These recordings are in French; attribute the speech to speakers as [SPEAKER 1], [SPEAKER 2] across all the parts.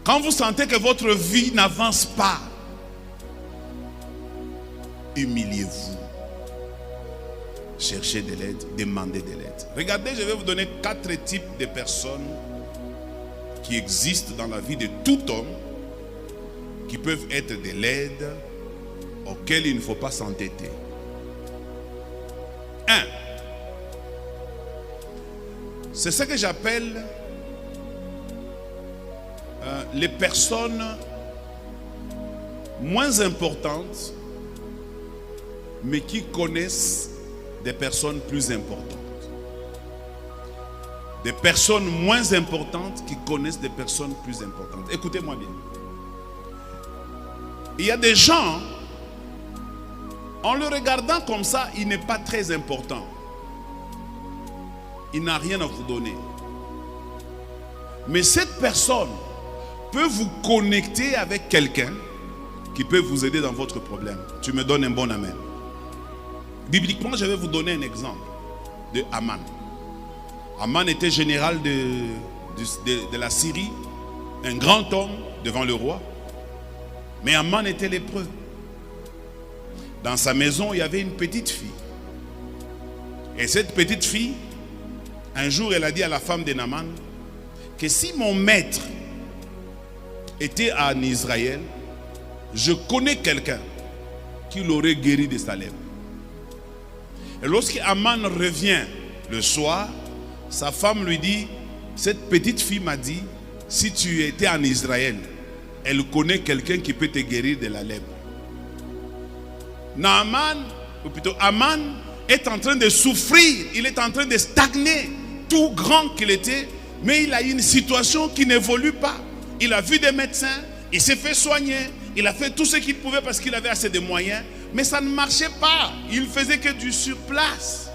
[SPEAKER 1] Quand vous sentez que votre vie n'avance pas, humiliez-vous. Cherchez de l'aide, demandez de l'aide. Regardez, je vais vous donner 4 types de personnes qui existent dans la vie de tout homme, qui peuvent être de l'aide, auxquelles il ne faut pas s'entêter. 1. C'est ce que j'appelle les personnes moins importantes, mais qui connaissent des personnes plus importantes. Des personnes moins importantes qui connaissent des personnes plus importantes. Écoutez-moi bien. Il y a des gens, en le regardant comme ça, il n'est pas très important. Il n'a rien à vous donner. Mais cette personne peut vous connecter avec quelqu'un qui peut vous aider dans votre problème. Tu me donnes un bon amen. Bibliquement, je vais vous donner un exemple de Aman. Aman était général de la Syrie, un grand homme devant le roi. Mais Aman était lépreux. Dans sa maison, il y avait une petite fille. Et cette petite fille, un jour, elle a dit à la femme de Naaman que si mon maître était en Israël, je connais quelqu'un qui l'aurait guéri de sa lèpre. Et lorsqu'Aman revient le soir, sa femme lui dit, cette petite fille m'a dit, si tu étais en Israël, elle connaît quelqu'un qui peut te guérir de la lèpre. Naaman, ou plutôt Aman, est en train de souffrir, il est en train de stagner, tout grand qu'il était, mais il a une situation qui n'évolue pas. Il a vu des médecins, il s'est fait soigner, il a fait tout ce qu'il pouvait parce qu'il avait assez de moyens, mais ça ne marchait pas. Il faisait que du surplace.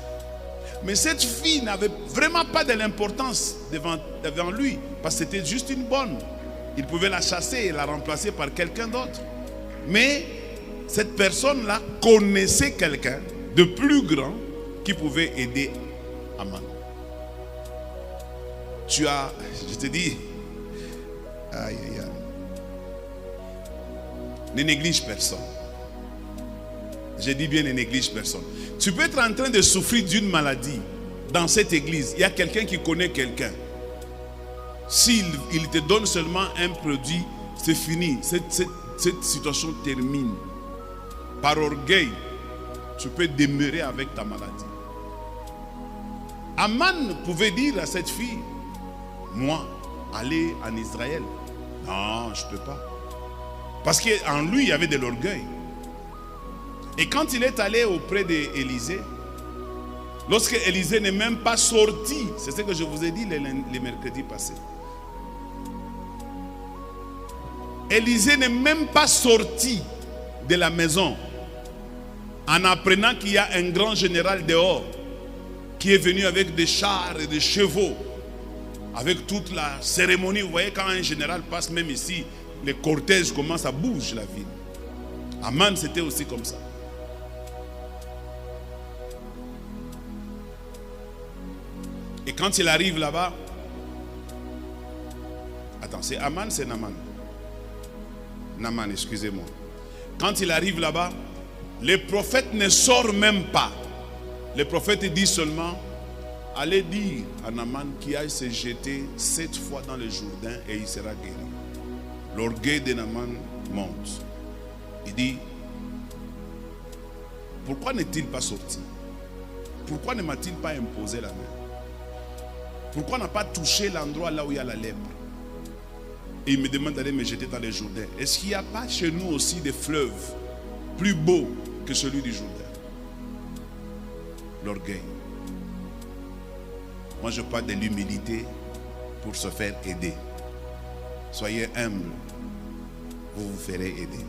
[SPEAKER 1] Mais cette fille n'avait vraiment pas de l'importance devant lui, parce que c'était juste une bonne. Il pouvait la chasser et la remplacer par quelqu'un d'autre. Mais cette personne-là connaissait quelqu'un de plus grand qui pouvait aider Aman. Tu as, je te dis, aïe aïe aïe, ne néglige personne. Je dis bien ne néglige personne. Tu peux être en train de souffrir d'une maladie dans cette église. Il y a quelqu'un qui connaît quelqu'un. S'il te donne seulement un produit, c'est fini. Cette situation termine. Par orgueil, tu peux demeurer avec ta maladie. Aman pouvait dire à cette fille, moi, aller en Israël. Non, je ne peux pas. Parce qu'en lui, il y avait de l'orgueil. Et quand il est allé auprès d'Élisée, lorsque Élisée n'est même pas sorti, c'est ce que je vous ai dit les mercredis passés. Élisée n'est même pas sorti de la maison en apprenant qu'il y a un grand général dehors qui est venu avec des chars et des chevaux, avec toute la cérémonie. Vous voyez, quand un général passe, même ici, les cortèges commencent à bouger la ville. Aman, c'était aussi comme ça. Et quand il arrive là-bas, attends, c'est Aman, c'est Naaman. Naaman, excusez-moi. Quand il arrive là-bas, le prophète ne sort même pas. Le prophète dit seulement, allez dire à Naaman qu'il aille se jeter 7 fois dans le Jourdain et il sera guéri. L'orgueil de Naaman monte. Il dit, pourquoi n'est-il pas sorti? Pourquoi ne m'a-t-il pas imposé la main? Pourquoi n'a pas touché l'endroit là où il y a la lèpre? Et il me demande d'aller me jeter dans le Jourdain. Est-ce qu'il n'y a pas chez nous aussi des fleuves plus beaux que celui du Jourdain? L'orgueil. Moi je parle de l'humilité pour se faire aider. Soyez humble, vous vous ferez aider.